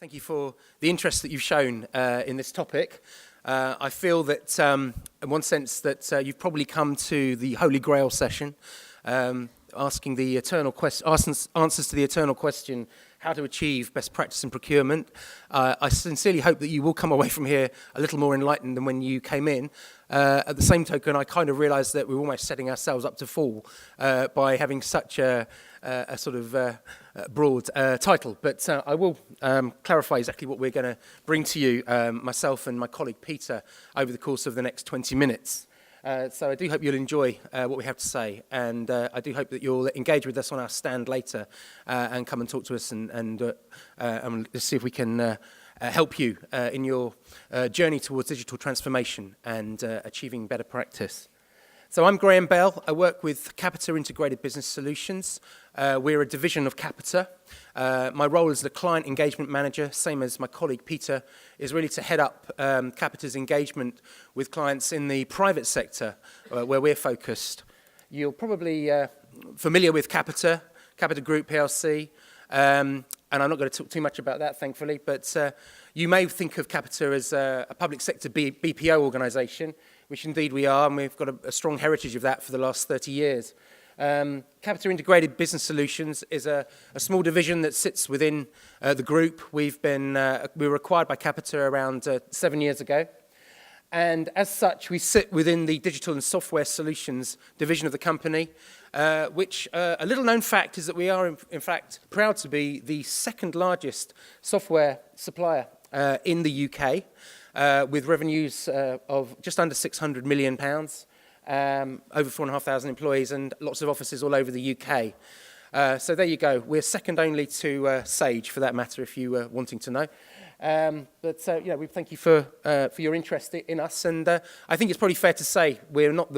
Thank you for the interest that you've shown in this topic. I feel that, in one sense, that you've probably come to the Holy Grail session, asking the answers to the eternal question, how to achieve best practice in procurement. I sincerely hope that you will come away from here a little more enlightened than when you came in. At the same token, I kind of realised that we're almost setting ourselves up to fall by having such a sort of broad title. But I will clarify exactly what we're going to bring to you, myself and my colleague Peter, over the course of the next 20 minutes. So I do hope you'll enjoy what we have to say, and I do hope that you'll engage with us on our stand later and come and talk to us and see if we can help you in your journey towards digital transformation and achieving better practice. So I'm Graham Bell. I work with Capita Integrated Business Solutions. We're a division of Capita. My role as the client engagement manager, same as my colleague Peter, is really to head up Capita's engagement with clients in the private sector where we're focused. You're probably familiar with Capita Group PLC, and I'm not going to talk too much about that, thankfully, but you may think of Capita as a public sector BPO organisation, which indeed we are, and we've got a strong heritage of that for the last 30 years. Capita Integrated Business Solutions is a small division that sits within the group. We were acquired by Capita around 7 years ago. And as such, we sit within the Digital and Software Solutions division of the company, which a little known fact is that we are, in fact, proud to be the second largest software supplier in the UK, with revenues of just under £600 million, over 4,500 employees and lots of offices all over the UK. So there you go. We're second only to Sage, for that matter, if you were wanting to know. We thank you for your interest in us, and I think it's probably fair to say we're not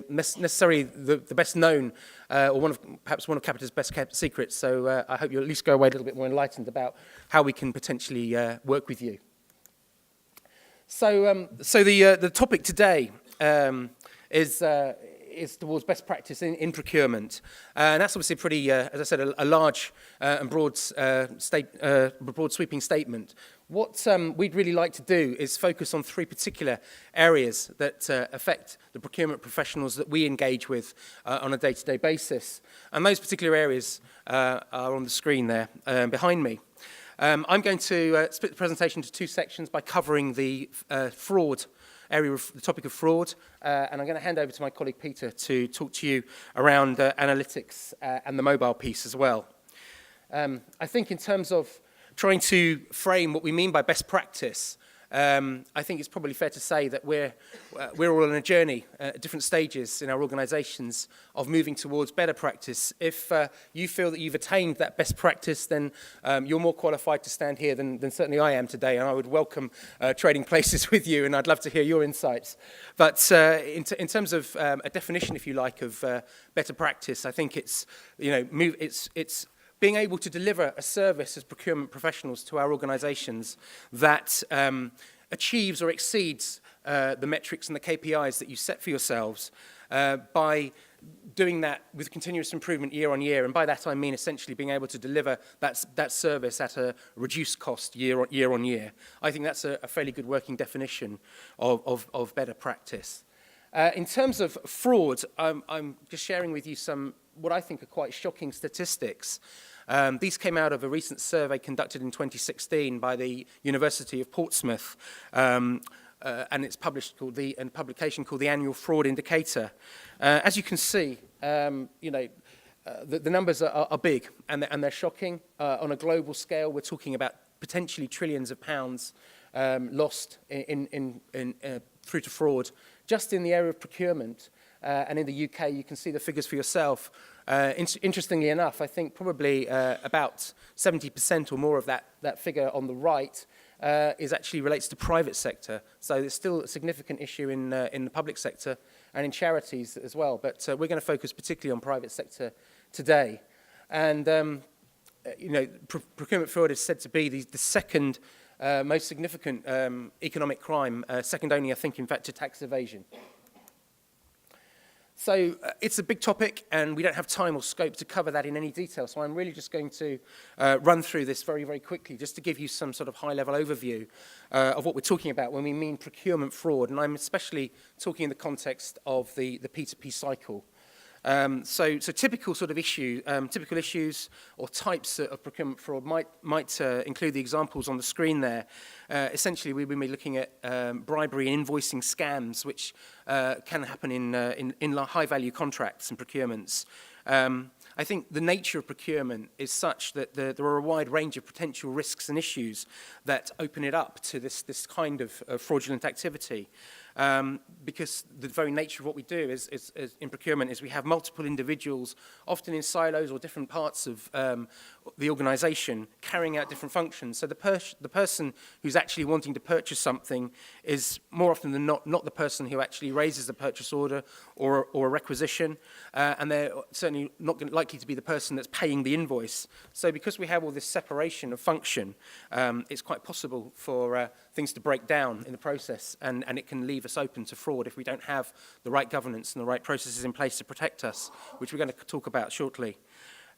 necessarily the best known, or perhaps one of Capita's best kept secrets. So I hope you'll at least go away a little bit more enlightened about how we can potentially work with you. So the topic today is towards best practice in procurement, and that's obviously a pretty, as I said, a large and broad sweeping statement. What we'd really like to do is focus on three particular areas that affect the procurement professionals that we engage with on a day-to-day basis, and those particular areas are on the screen there behind me. I'm going to split the presentation into two sections by covering the fraud area of the topic of fraud, and I'm going to hand over to my colleague Peter to talk to you around analytics and the mobile piece as well. I think in terms of trying to frame what we mean by best practice, I think it's probably fair to say that we're all on a journey at different stages in our organisations of moving towards better practice. If you feel that you've attained that best practice, then you're more qualified to stand here than certainly I am today, and I would welcome trading places with you, and I'd love to hear your insights. But in terms of a definition, if you like, of better practice, I think it's being able to deliver a service as procurement professionals to our organisations that achieves or exceeds the metrics and the KPIs that you set for yourselves by doing that with continuous improvement year on year. And by that I mean essentially being able to deliver that service at a reduced cost year on year. I think that's a fairly good working definition of better practice. In terms of fraud, I'm just sharing with you some what I think are quite shocking statistics. These came out of a recent survey conducted in 2016 by the University of Portsmouth, and it's a publication called the Annual Fraud Indicator. As you can see, the numbers are big and they're shocking. On a global scale, we're talking about potentially trillions of pounds lost through to fraud, just in the area of procurement. And in the UK, you can see the figures for yourself. Interestingly enough, I think probably about 70% or more of that figure on the right actually relates to private sector. So there's still a significant issue in the public sector and in charities as well. But we're going to focus particularly on private sector today. And procurement fraud is said to be the second most significant economic crime, second only, I think, in fact, to tax evasion. It's a big topic, and we don't have time or scope to cover that in any detail. So I'm really just going to run through this very, very quickly, just to give you some sort of high-level overview of what we're talking about when we mean procurement fraud. And I'm especially talking in the context of the P2P cycle. So typical sort of typical issues or types of procurement fraud might include the examples on the screen there. Essentially, we will be looking at bribery and invoicing scams, which can happen in high-value contracts and procurements. I think the nature of procurement is such that there are a wide range of potential risks and issues that open it up to this kind of fraudulent activity. Because the very nature of what we do is in procurement is we have multiple individuals, often in silos or different parts of the organization, carrying out different functions. So the person who's actually wanting to purchase something is more often than not the person who actually raises the purchase order or a requisition, and they're certainly not likely to be the person that's paying the invoice. So because we have all this separation of function, it's quite possible for things to break down in the process, and it can leave us open to fraud if we don't have the right governance and the right processes in place to protect us, which we're going to talk about shortly.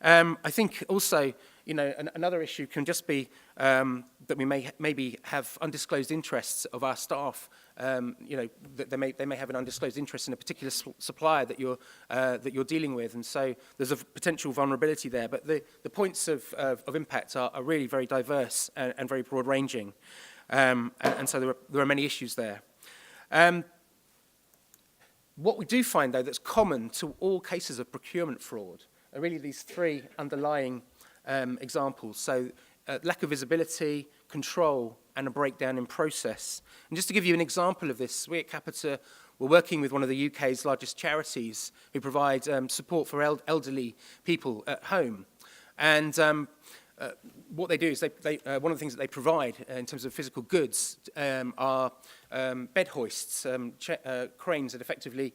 I think also, another issue can just be that we maybe have undisclosed interests of our staff. That they may have an undisclosed interest in a particular supplier that you're dealing with, and so there's a potential vulnerability there. But the points of impact are really very diverse and very broad-ranging, and so there are many issues there. What we do find, though, that's common to all cases of procurement fraud are really these three underlying examples. So lack of visibility, control, and a breakdown in process. And just to give you an example of this, we at Capita were working with one of the UK's largest charities who provide support for elderly people at home. And what they do is one of the things that they provide in terms of physical goods are bed hoists, cranes that effectively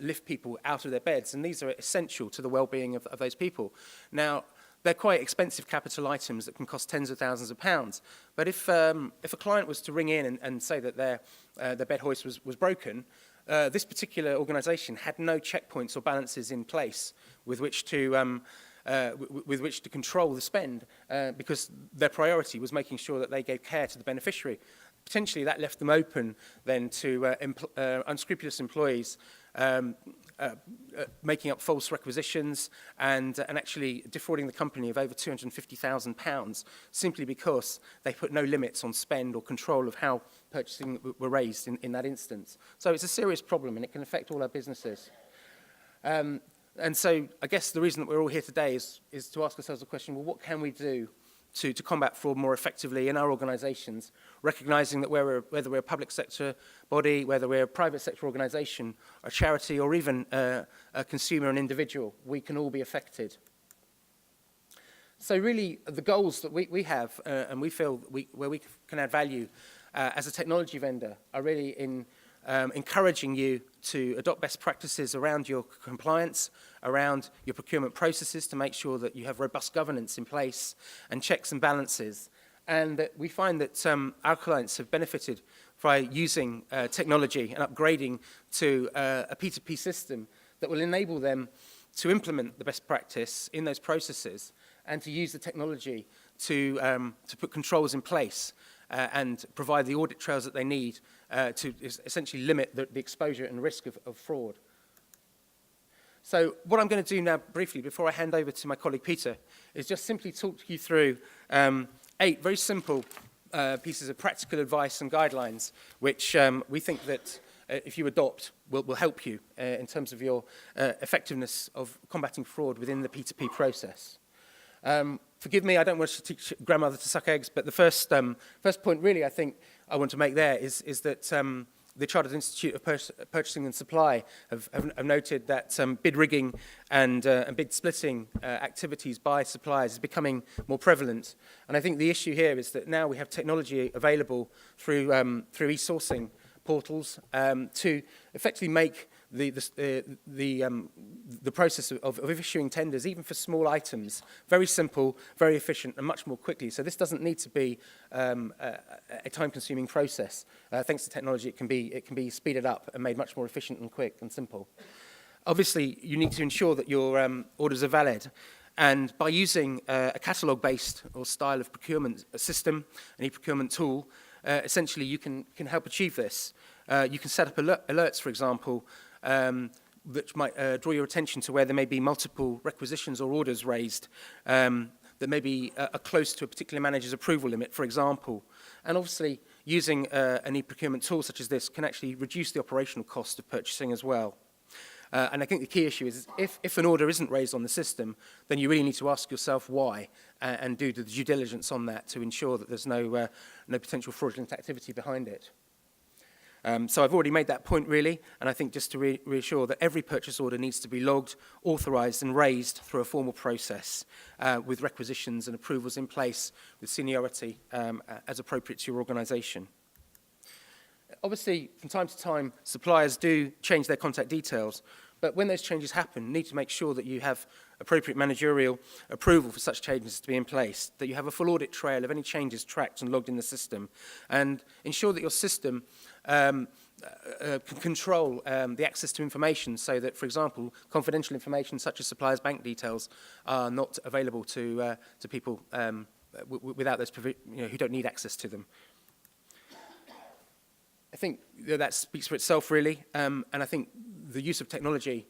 lift people out of their beds, and these are essential to the well-being of those people. Now, they're quite expensive capital items that can cost tens of thousands of pounds. But if a client was to ring in and say that their bed hoist was broken, this particular organisation had no checkpoints or balances in place with which to control the spend, because their priority was making sure that they gave care to the beneficiary. Potentially, that left them open then to unscrupulous employees making up false requisitions and actually defrauding the company of over £250,000 simply because they put no limits on spend or control of how purchasing were raised in that instance. So it's a serious problem, and it can affect all our businesses. And so I guess the reason that we're all here today is to ask ourselves the question, well, what can we do to combat fraud more effectively in our organisations, recognising that whether we're a public sector body, whether we're a private sector organisation, a charity, or even a consumer and individual, we can all be affected. So really, the goals that we have and we feel where we can add value as a technology vendor are really in encouraging you to adopt best practices around your compliance, around your procurement processes to make sure that you have robust governance in place and checks and balances. And that we find that our clients have benefited by using technology and upgrading to a P2P system that will enable them to implement the best practice in those processes and to use the technology to put controls in place and provide the audit trails that they need to essentially limit the exposure and risk of fraud. So what I'm going to do now briefly before I hand over to my colleague Peter is just simply talk you through 8 very simple pieces of practical advice and guidelines which we think that if you adopt will help you in terms of your effectiveness of combating fraud within the P2P process. Forgive me, I don't want to teach grandmother to suck eggs, but the first point really I think I want to make there is that the Chartered Institute of Purchasing and Supply have noted that bid rigging and bid splitting activities by suppliers is becoming more prevalent. And I think the issue here is that now we have technology available through e-sourcing portals to effectively make the process of issuing tenders, even for small items, very simple, very efficient, and much more quickly. So this doesn't need to be a time-consuming process. Thanks to technology, it can be speeded up and made much more efficient and quick and simple. Obviously, you need to ensure that your orders are valid. And by using a catalogue-based or style of procurement system, an e-procurement tool, essentially you can help achieve this. You can set up alerts, for example, that might draw your attention to where there may be multiple requisitions or orders raised that may be are close to a particular manager's approval limit, for example. And obviously, using an e-procurement tool such as this can actually reduce the operational cost of purchasing as well. And I think the key issue is if an order isn't raised on the system, then you really need to ask yourself why and do the due diligence on that to ensure that there's no potential fraudulent activity behind it. So I've already made that point, really, and I think just to reassure that every purchase order needs to be logged, authorised and raised through a formal process with requisitions and approvals in place with seniority as appropriate to your organisation. Obviously, from time to time, suppliers do change their contact details, but when those changes happen, you need to make sure that you have appropriate managerial approval for such changes to be in place, that you have a full audit trail of any changes tracked and logged in the system, and ensure that your system can control the access to information so that, for example, confidential information such as suppliers' bank details are not available to people without those who don't need access to them. I think that speaks for itself, really, and I think the use of technology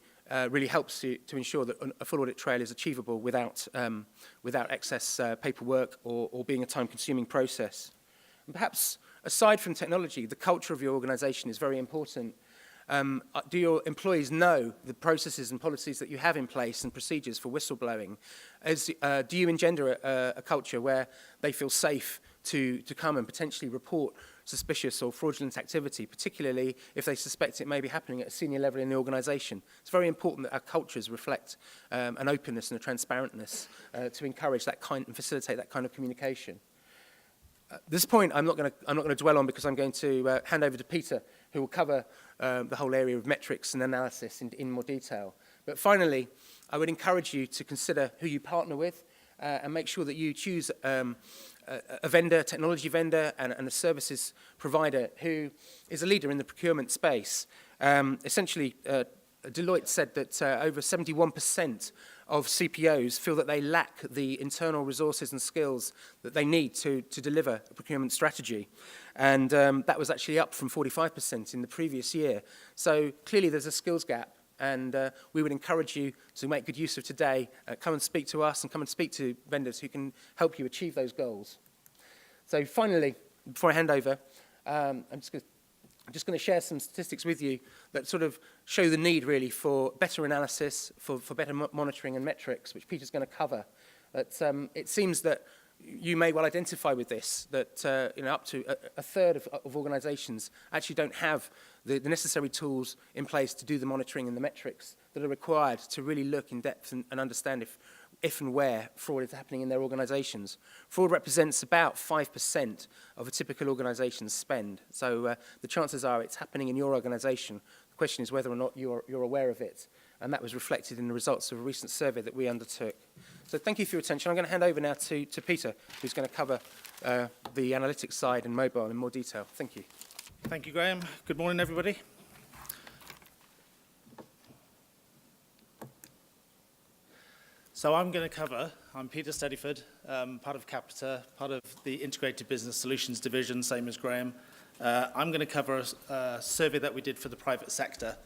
really helps to ensure that a full audit trail is achievable without excess paperwork or being a time-consuming process. And perhaps aside from technology, the culture of your organisation is very important. Do your employees know the processes and policies that you have in place and procedures for whistleblowing? Do you engender a culture where they feel safe to come and potentially report suspicious or fraudulent activity, particularly if they suspect it may be happening at a senior level in the organisation? It's very important that our cultures reflect an openness and a transparentness to encourage that kind and facilitate that kind of communication. This point I'm not going to dwell on because I'm going to hand over to Peter, who will cover the whole area of metrics and analysis in more detail. But finally, I would encourage you to consider who you partner with and make sure that you choose a vendor, technology vendor, and a services provider who is a leader in the procurement space. Essentially, Deloitte said that over 71% of CPOs feel that they lack the internal resources and skills that they need to deliver a procurement strategy. And that was actually up from 45% in the previous year. So clearly there's a skills gap. And we would encourage you to make good use of today. Come and speak to us and come and speak to vendors who can help you achieve those goals. So finally, before I hand over, I'm just going to share some statistics with you that sort of show the need really for better analysis, for better monitoring and metrics, which Peter's going to cover. But it seems that you may well identify with this, that up to a third of organisations actually don't have the necessary tools in place to do the monitoring and the metrics that are required to really look in depth and understand if and where fraud is happening in their organisations. Fraud represents about 5% of a typical organisation's spend. So the chances are it's happening in your organisation. The question is whether or not you're aware of it. And that was reflected in the results of a recent survey that we undertook. So thank you for your attention. I'm going to hand over now to Peter, who's going to cover the analytics side and mobile in more detail. Thank you. Thank you, Graham. Good morning, everybody. So I'm Peter Steadyford, part of Capita, part of the Integrated Business Solutions Division, same as Graham. I'm going to cover a survey that we did for the private sector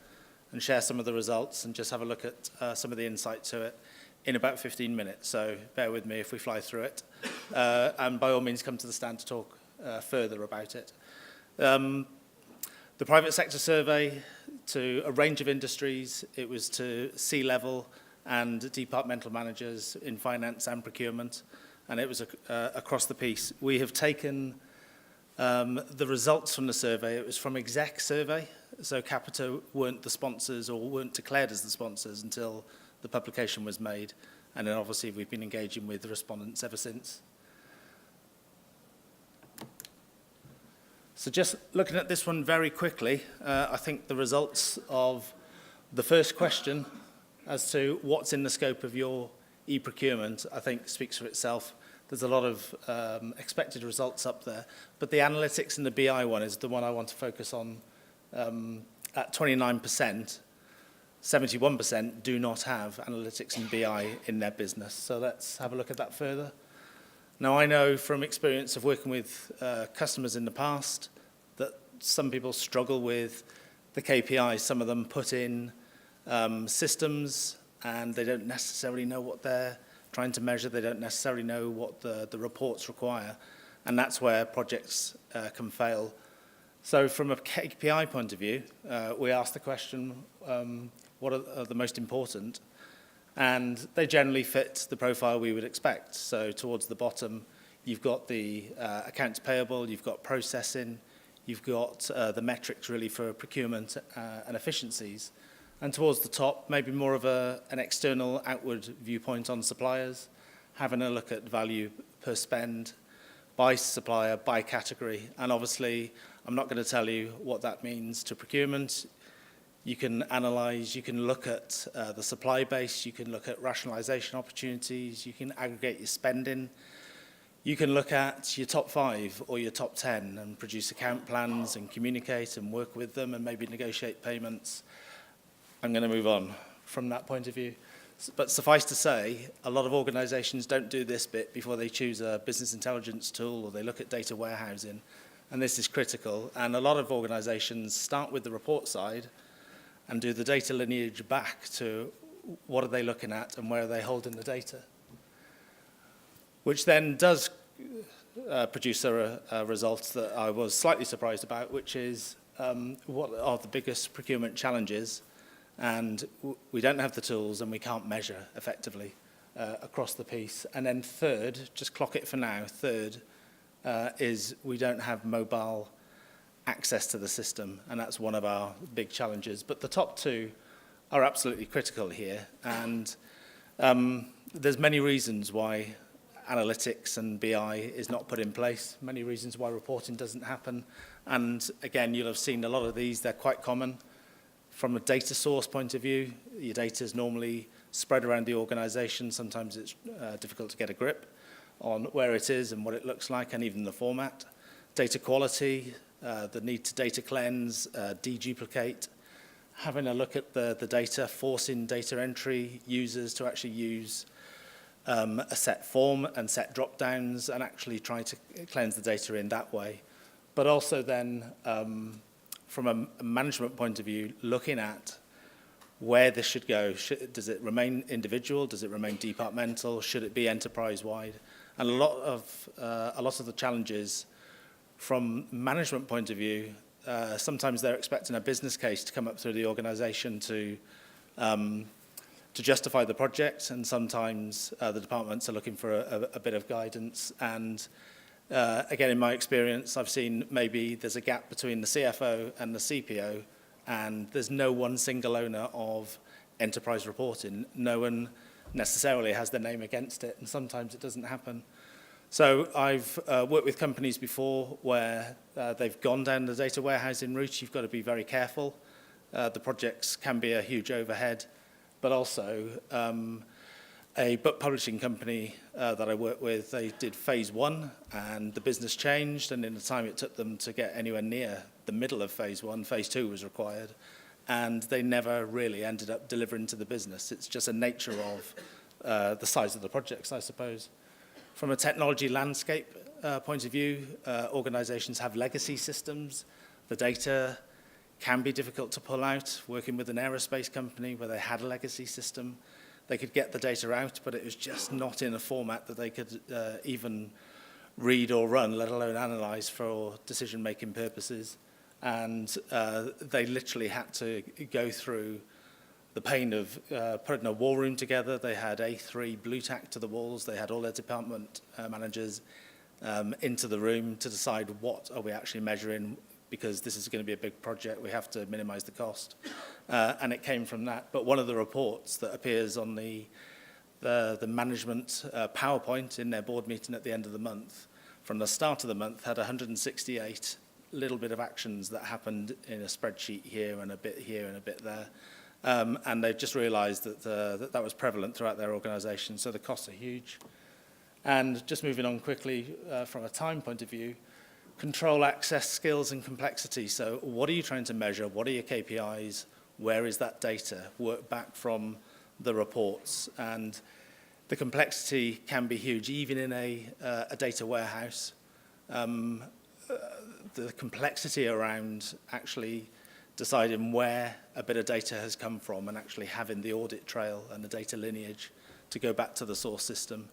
and share some of the results and just have a look at some of the insight to it in about 15 minutes. So bear with me if we fly through it. And by all means, come to the stand to talk further about it. The private sector survey to a range of industries. It was to C-level and departmental managers in finance and procurement, and it was across the piece. We have taken the results from the survey. It was from exec survey, so Capita weren't the sponsors or weren't declared as the sponsors until the publication was made, and then obviously we've been engaging with the respondents ever since. So just looking at this one very quickly, I think the results of the first question as to what's in the scope of your e-procurement, I think speaks for itself. There's a lot of expected results up there, but the analytics and the BI one is the one I want to focus on at 29%. 71% do not have analytics and BI in their business. So let's have a look at that further. Now, I know from experience of working with customers in the past that some people struggle with the KPIs. Some of them put in systems and they don't necessarily know what they're trying to measure. They don't necessarily know what the reports require. And that's where projects can fail. So from a KPI point of view, we ask the question, what are the most important? And they generally fit the profile we would expect. So towards the bottom, you've got the accounts payable, you've got processing, you've got the metrics really for procurement and efficiencies. And towards the top, maybe more of an external outward viewpoint on suppliers, having a look at value per spend, by supplier, by category. And obviously, I'm not going to tell you what that means to procurement. You can analyze, you can look at the supply base, you can look at rationalization opportunities, you can aggregate your spending, you can look at your top 5 or your top 10 and produce account plans and communicate and work with them and maybe negotiate payments. I'm going to move on from that point of view. But suffice to say, a lot of organizations don't do this bit before they choose a business intelligence tool or they look at data warehousing. And this is critical. And a lot of organizations start with the report side and do the data lineage back to what are they looking at and where are they holding the data. Which then does produce a result that I was slightly surprised about, which is what are the biggest procurement challenges. And we don't have the tools and we can't measure effectively across the piece. And then third, just clock it for now, third is we don't have mobile access to the system, and that's one of our big challenges. But the top 2 are absolutely critical here, and there's many reasons why analytics and BI is not put in place, many reasons why reporting doesn't happen. And again, you'll have seen a lot of these, they're quite common. From a data source point of view, your data is normally spread around the organization. Sometimes it's difficult to get a grip on where it is and what it looks like, and even the format. Data quality, the need to data cleanse, deduplicate, having a look at the data, forcing data entry users to actually use a set form and set drop-downs and actually try to cleanse the data in that way. But also then, from a management point of view, looking at where this should go. Does it remain individual? Does it remain departmental? Should it be enterprise-wide? And a lot of the challenges from management point of view, sometimes they're expecting a business case to come up through the organization to justify the project, and sometimes the departments are looking for a bit of guidance. And again, in my experience, I've seen maybe there's a gap between the CFO and the CPO, and there's no one single owner of enterprise reporting. No one necessarily has their name against it, and sometimes it doesn't happen. So I've worked with companies before where they've gone down the data warehousing route. You've got to be very careful. The projects can be a huge overhead, but also a book publishing company that I work with, they did phase 1 and the business changed, and in the time it took them to get anywhere near the middle of phase 1, phase 2 was required, and they never really ended up delivering to the business. It's just a nature of the size of the projects, I suppose. From a technology landscape point of view, organizations have legacy systems. The data can be difficult to pull out. Working with an aerospace company where they had a legacy system, they could get the data out, but it was just not in a format that they could even read or run, let alone analyze for decision-making purposes. And they literally had to go through the pain of putting a war room together. They had A3 blue tack to the walls. They had all their department managers into the room to decide what are we actually measuring, because this is going to be a big project. We have to minimize the cost. And it came from that. But one of the reports that appears on the management PowerPoint in their board meeting at the end of the month, from the start of the month, had 168 little bit of actions that happened in a spreadsheet here and a bit here and a bit there. And they've just realized that that was prevalent throughout their organization. So the costs are huge. And just moving on quickly from a time point of view, control, access, skills, and complexity. So what are you trying to measure? What are your KPIs? where is that data, work back from the reports. And the complexity can be huge, even in a data warehouse. The complexity around actually deciding where a bit of data has come from and actually having the audit trail and the data lineage to go back to the source system.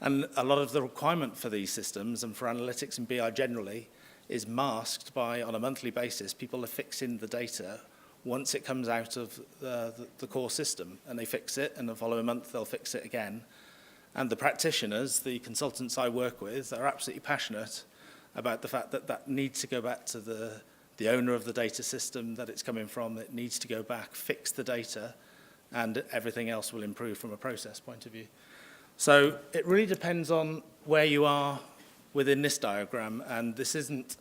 And a lot of the requirement for these systems and for analytics and BI generally is masked by, on a monthly basis, people are fixing the data once it comes out of the core system, and they fix it, and the following month they'll fix it again. And the practitioners, the consultants I work with, are absolutely passionate about the fact that that needs to go back to the owner of the data system that it's coming from. It needs to go back, fix the data, and everything else will improve from a process point of view. So it really depends on where you are within this diagram, and this isn't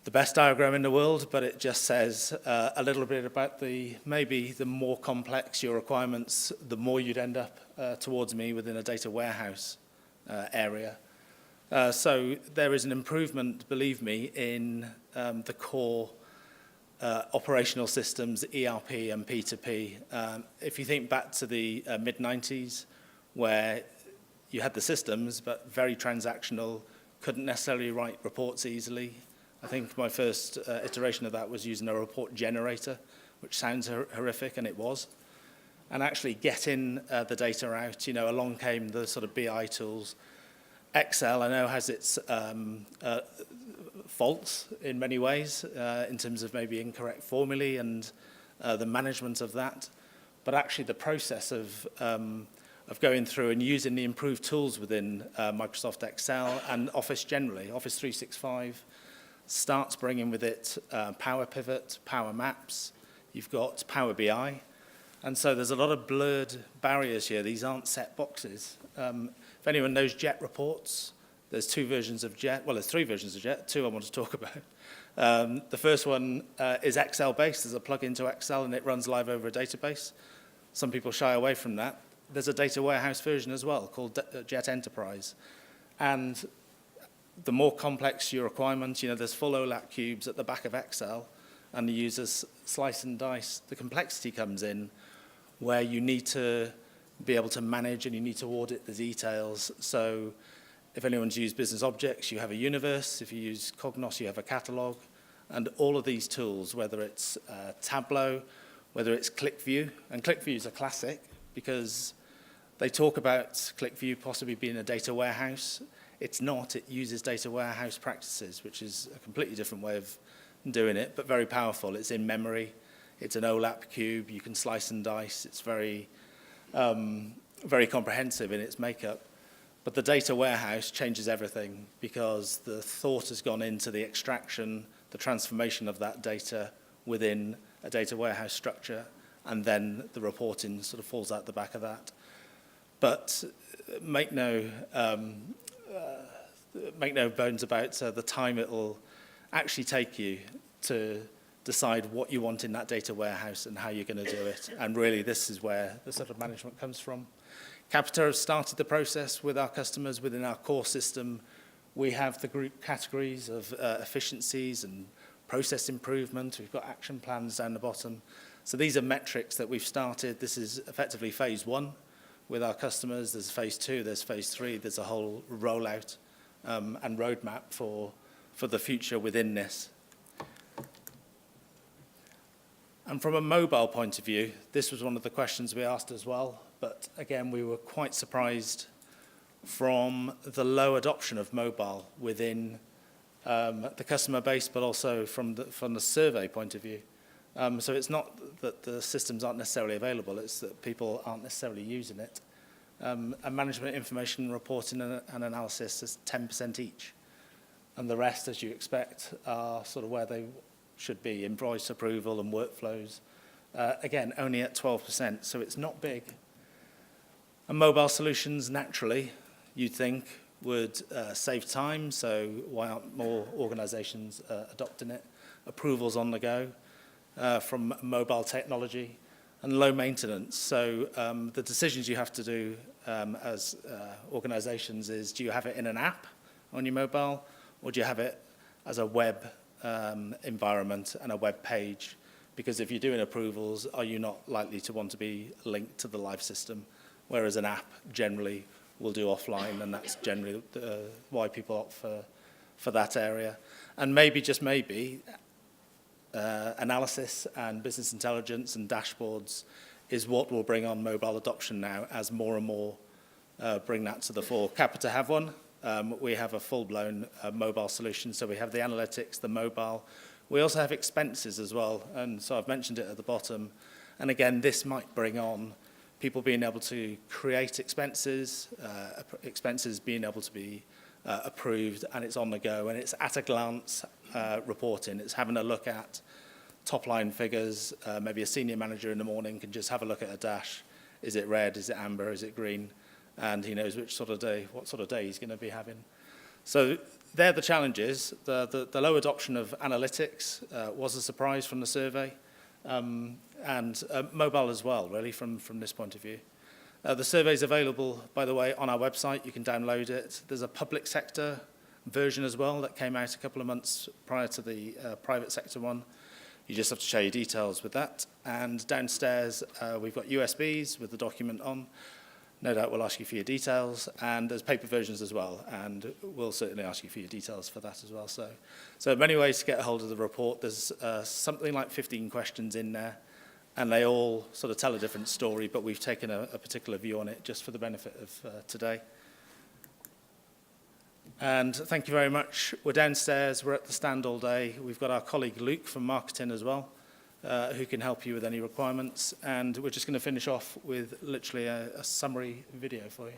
the best diagram in the world, but it just says a little bit about maybe the more complex your requirements, the more you'd end up towards me within a data warehouse area. So there is an improvement, believe me, in the core operational systems, ERP and P2P. If you think back to the mid-90s, where you had the systems, but very transactional, couldn't necessarily write reports easily. I think my first iteration of that was using a report generator, which sounds horrific, and it was. And actually getting the data out, along came the sort of BI tools. Excel, I know, has its faults in many ways, in terms of maybe incorrect formulae and the management of that. But actually the process of going through and using the improved tools within Microsoft Excel and Office generally, Office 365, starts bringing with it Power Pivot, Power Maps, you've got Power BI. And so there's a lot of blurred barriers here. These aren't set boxes. If anyone knows JET reports, there's two versions of JET. Well, there's three versions of JET, two I want to talk about. The first one is Excel-based. There's a plug-in to Excel, and it runs live over a database. Some people shy away from that. There's a data warehouse version as well called JET Enterprise. And the more complex your requirement, there's full OLAP cubes at the back of Excel, and the users slice and dice. The complexity comes in where you need to be able to manage and you need to audit the details. So if anyone's used business objects, you have a universe. If you use Cognos, you have a catalog. And all of these tools, whether it's Tableau, whether it's ClickView, and ClickView is a classic because they talk about ClickView possibly being a data warehouse. It's not. It uses data warehouse practices, which is a completely different way of doing it, but very powerful. It's in memory. It's an OLAP cube. You can slice and dice. It's very, very comprehensive in its makeup. But the data warehouse changes everything because the thought has gone into the extraction, the transformation of that data within a data warehouse structure, and then the reporting sort of falls out the back of that. But make no bones about the time it will actually take you to decide what you want in that data warehouse and how you're going to do it. And really, this is where the sort of management comes from. Capita has started the process with our customers within our core system. We have the group categories of efficiencies and process improvement. We've got action plans down the bottom. So these are metrics that we've started. This is effectively phase 1 with our customers. There's phase 2, there's phase 3. There's a whole rollout and roadmap for the future within this. And from a mobile point of view, this was one of the questions we asked as well. But again, we were quite surprised from the low adoption of mobile within the customer base, but also from the survey point of view. So it's not that the systems aren't necessarily available, it's that people aren't necessarily using it. And management information reporting and analysis is 10% each. And the rest, as you expect, are sort of where they should be, invoice approval and workflows. Again, only at 12%, so it's not big. And mobile solutions, naturally, you'd think, would save time, so why aren't more organizations adopting it? Approvals on the go from mobile technology, and low maintenance. So the decisions you have to do as organizations is, do you have it in an app on your mobile, or do you have it as a web environment and a web page? Because if you're doing approvals, are you not likely to want to be linked to the live system? Whereas an app generally will do offline, and that's generally why people opt for that area. And maybe, just maybe, analysis and business intelligence and dashboards is what will bring on mobile adoption now as more and more bring that to the fore. Capita have one. We have a full-blown mobile solution, so we have the analytics, the mobile. We also have expenses as well, and so I've mentioned it at the bottom. And again, this might bring on people being able to create expenses, expenses being able to be approved, and it's on the go, and it's at a glance reporting. It's having a look at top-line figures. Maybe a senior manager in the morning can just have a look at a dash. Is it red? Is it amber? Is it green? And he knows what sort of day he's going to be having. So they're the challenges. The low adoption of analytics was a surprise from the survey, and mobile as well, really, from this point of view. The survey's available, by the way, on our website. You can download it. There's a public sector version as well that came out a couple of months prior to the private sector one. You just have to share your details with that. And downstairs, we've got USBs with the document on. No doubt we'll ask you for your details, and there's paper versions as well, and we'll certainly ask you for your details for that as well. So many ways to get a hold of the report. There's something like 15 questions in there, and they all sort of tell a different story, but we've taken a particular view on it just for the benefit of today. And thank you very much. We're downstairs, we're at the stand all day. We've got our colleague Luke from marketing as well, who can help you with any requirements. And we're just going to finish off with literally a summary video for you.